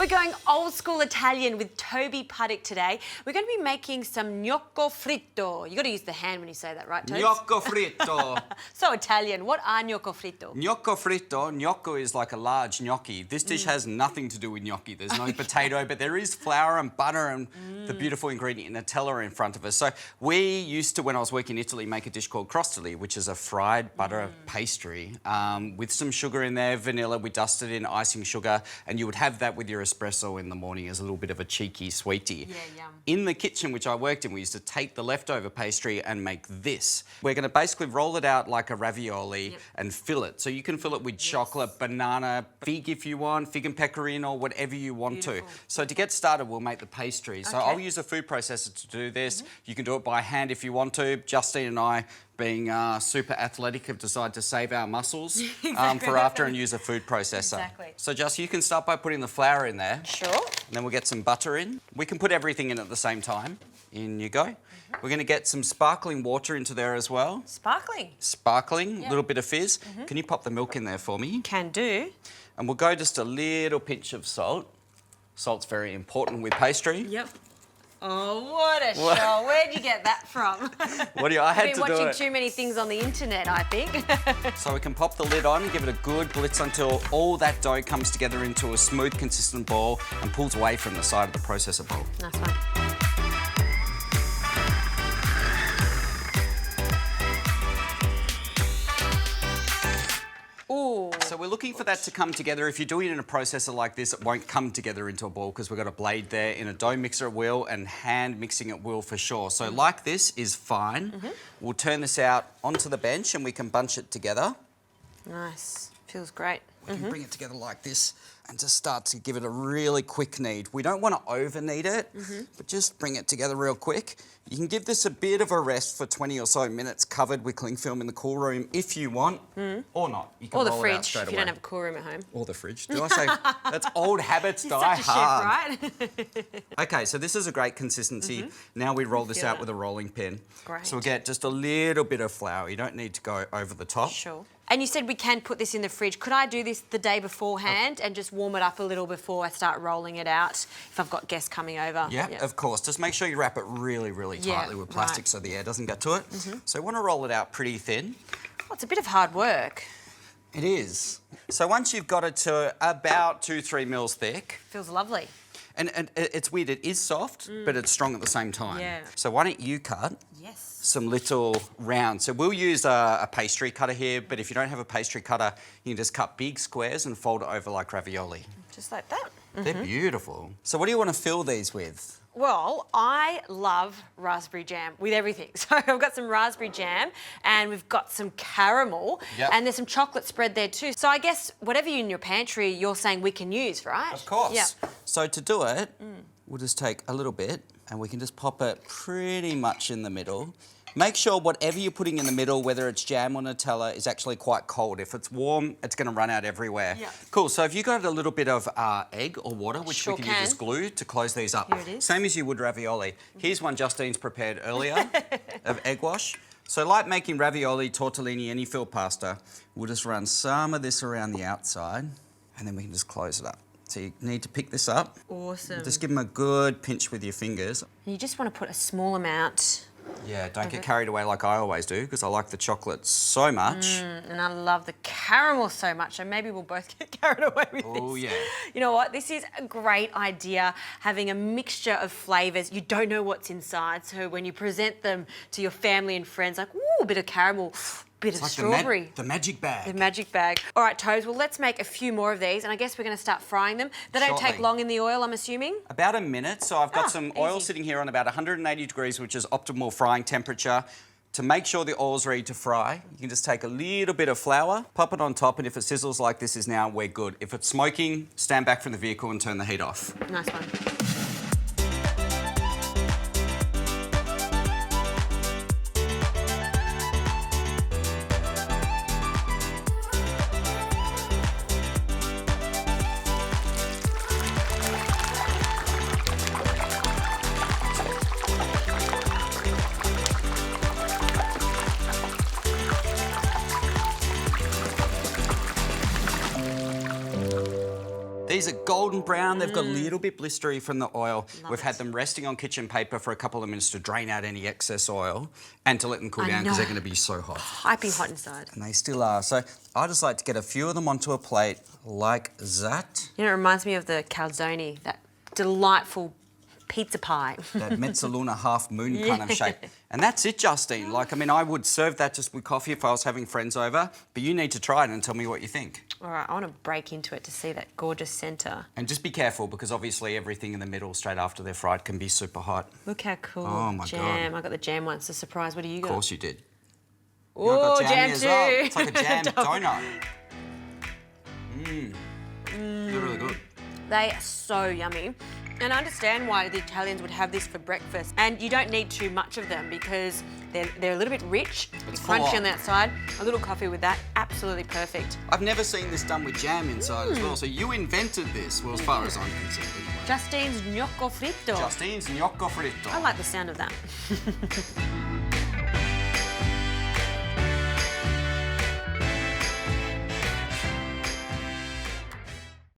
We're going old school Italian with Tobie Puttock today. We're going to be making some gnocco fritto. You got to use the hand when you say that, right, Tobes? Gnocco fritto. So Italian. What are gnocco fritto? Gnocco fritto. Gnocco is like a large gnocchi. This dish has nothing to do with gnocchi. There's no potato, but there is flour and butter and the beautiful ingredient Nutella in front of us. So we used to, when I was working in Italy, make a dish called crostoli, which is a fried butter pastry with some sugar in there, vanilla. We dusted in icing sugar, and you would have that with your espresso in the morning as a little bit of a cheeky sweetie. Yeah, yum. In the kitchen, which I worked in, we used to take the leftover pastry and make this. We're going to basically roll it out like a ravioli and fill it. So you can fill it with chocolate, banana, fig if you want, fig and pecorino, whatever you want to. So to get started, we'll make the pastry. So I'll use a food processor to do this. You can do it by hand if you want to. Justine and I, being super athletic, have decided to save our muscles for after and use a food processor. Exactly. So Just, you can start by putting the flour in there. Sure. And then we'll get some butter in. We can put everything in at the same time. In you go. We're going to get some sparkling water into there as well. Sparkling. Sparkling, a little bit of fizz. Can you pop the milk in there for me? Can do. And we'll go just a little pinch of salt. Salt's very important with pastry. Yep. Oh, what a show. Where'd you get that from? I had I've to been do watching it. too many things on the internet, I think. So we can pop the lid on and give it a good blitz until all that dough comes together into a smooth, consistent ball and pulls away from the side of the processor bowl. Nice one. Ooh. So we're looking for that to come together. If you're doing it in a processor like this, it won't come together into a ball because we've got a blade there. In a dough mixer it will, and hand mixing it will for sure. So like this is fine. We'll turn this out onto the bench and we can bunch it together. Nice. Feels great. We can bring it together like this and just start to give it a really quick knead. We don't want to over knead it, but just bring it together real quick. You can give this a bit of a rest for 20 or so minutes covered with cling film in the cool room if you want, or not. You can Or the roll it out fridge straight if away. you don't have a cool room at home. Or the fridge. Do I say that's old habits You're die such a hard? chef, right? Okay, so this is a great consistency. Now we roll this feel out that. with a rolling pin. Great. So we'll get just a little bit of flour. You don't need to go over the top. Sure. And you said we can put this in the fridge. Could I do this the day beforehand and just warm it up a little before I start rolling it out if I've got guests coming over? Yeah, of course. Just make sure you wrap it really, really tightly with plastic so the air doesn't get to it. So you want to roll it out pretty thin. Oh, it's a bit of hard work. It is. So once you've got it to about 2-3 mils thick, Feels lovely. and it's weird, it is soft, but it's strong at the same time. Yeah. So why don't you cut Yes. some little rounds. So we'll use a pastry cutter here, but if you don't have a pastry cutter, you can just cut big squares and fold it over like ravioli. Just like that. They're beautiful. So what do you want to fill these with? Well, I love raspberry jam with everything. So I've got some raspberry jam and we've got some caramel and there's some chocolate spread there too. So I guess whatever you in your pantry, you're saying we can use, right? Of course. Yeah. So to do it, we'll just take a little bit and we can just pop it pretty much in the middle. Make sure whatever you're putting in the middle, whether it's jam or Nutella, is actually quite cold. If it's warm, it's going to run out everywhere. Yeah. Cool, so if you got a little bit of egg or water, which we can use as glue to close these up. Here it is. Same as you would ravioli. Here's one Justine's prepared earlier of egg wash. So like making ravioli, tortellini, any filled pasta, we'll just run some of this around the outside and then we can just close it up. So you need to pick this up. Awesome. Just give them a good pinch with your fingers. You just want to put a small amount. Yeah, don't get carried away like I always do because I like the chocolate so much. And I love the caramel so much, so maybe we'll both get carried away with this. Oh, yeah. You know what? This is a great idea, having a mixture of flavours. You don't know what's inside, so when you present them to your family and friends, like, ooh, a bit of caramel, bit of Like strawberry. the magic bag. The magic bag. All right, Toes, well, let's make a few more of these, and I guess we're going to start frying them. They don't take Shortly. long in the oil, I'm assuming? About a minute. So I've got some oil easy. sitting here on about 180 degrees, which is optimal frying temperature. To make sure the oil's ready to fry, you can just take a little bit of flour, pop it on top, and if it sizzles like this is now, we're good. If it's smoking, stand back from the vehicle and turn the heat off. Nice one. these are golden brown. They've got a little bit blistery from the oil. We've had it. them resting on kitchen paper for a couple of minutes to drain out any excess oil and to let them cool down because they're going to be so hot. Piping hot inside. And they still are. So I just like to get a few of them onto a plate like that. You know, it reminds me of the calzone, that delightful pizza pie. That mezzaluna half moon kind of shape. And that's it, Justine. Like, I mean, I would serve that just with coffee if I was having friends over, but you need to try it and tell me what you think. All right, I want to break into it to see that gorgeous centre. And just be careful because obviously everything in the middle straight after they're fried can be super hot. Look how cool. Oh, my jam. God. I got the jam once, a surprise. What do you got? Of course you did. Oh, jam as too. well. It's like a jam donut. They're really good. They are so yummy. And I understand why the Italians would have this for breakfast. And you don't need too much of them because they're a little bit rich. It's crunchy on the outside. A little coffee with that, absolutely perfect. I've never seen this done with jam inside as well. So you invented this, well, as far as I'm concerned. Anyway. Justine's Gnocco Fritto. Justine's Gnocco Fritto. I like the sound of that.